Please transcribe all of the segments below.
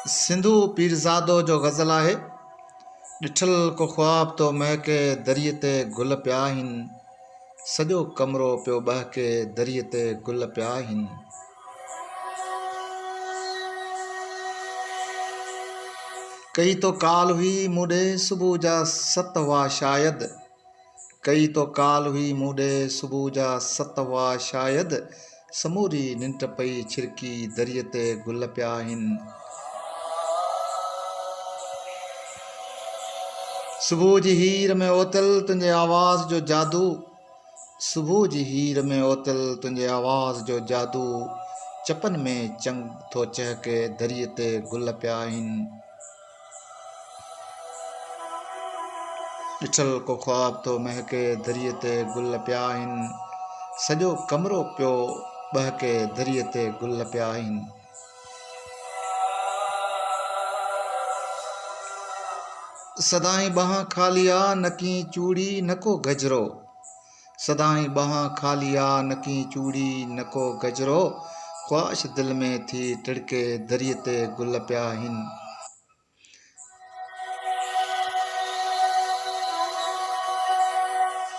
सिंधु पीरज़ादो जो ग़ज़ल आहे। ॾिठल को ख़्वाब तो महके दरिए ते गुल पिया आहिनि, सॼो कमरो पियो बहके दरिए ते गुल पिया आहिनि। कई तो काल हुई मूं ॾे सुबुह जा 7 हुआ शायदि, कई तो काल हुई मूं ॾे सुबुह जा 7 हुआ शायदि, समूरी निंड पई छिरकी दरिए ते गुल पिया आहिनि। सुबुह जी हीर में ओतल तुंहिंजे आवाज़ जो जादू, सुबुह जी हीर में ओतल तुंहिंजे आवाज़ जो जादू, चपन में चंग थो चहके दरिए ते गुल पिया आहिनि। ॾिठल को ख़्वाब तो महके दरिए ते गुल पिया आहिनि, सॼो कमरो पियो बहके दरिए ते गुल पिया आहिनि। सदाईं ॿांह ख़ाली आ न की चूड़ी न को गजरो, सदाईं ॿांह ख़ाली आ न की चूड़ी न को गजरो, ख्वाहिश दिल में थी टिड़के दरिए ते गुल पिया आहिनि।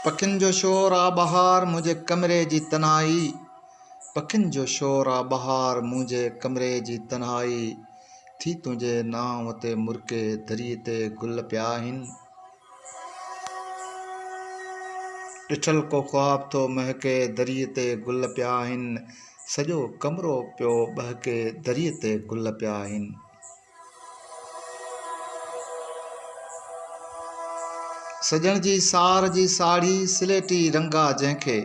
पखियुनि जो शोर आ बहार मुंहिंजे कमरे जी तन्हाई, पखियुनि जो शोर आ बहार मुंहिंजे कमरे जी तन्हाई, थी तुंहिंजे नाम ते मुर्के दरिए ते गुल पिया आहिनि। ॾिठल को ख़्वाब तो महके दरिए ते गुल पिया आहिनि, सॼो कमरो पियो बहके दरिए ते गुल पिया आहिनि। सजण जी सार जी साड़ी सिलेटी रंगा जंहिंखे,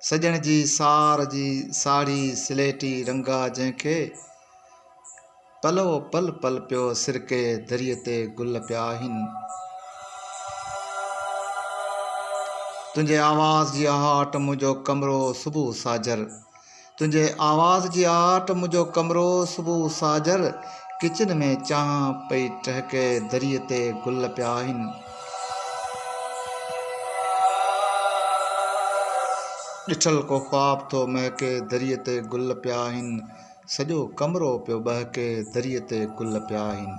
सजण जी सार जी साड़ी सिलेटी रंगा जंहिंखे, पलो पल पल पियो सिरके दरिए ते गुल पिया आहिनि। तुंहिंजे आवाज़ जी आहट मुंहिंजो कमरो सुबुह साजर, तुंहिंजे आवाज़ जी आहट मुंहिंजो कमरो सुबुह साजर, किचन में चांहि पई टहिके दरिए ते गुल पिया आहिनि। ॾिठल को ख़्वाब तो महके दरिए ते गुल पिया आहिनि, सॼो कमरो पियो बहके दरिए ते गुल पिया आहिनि।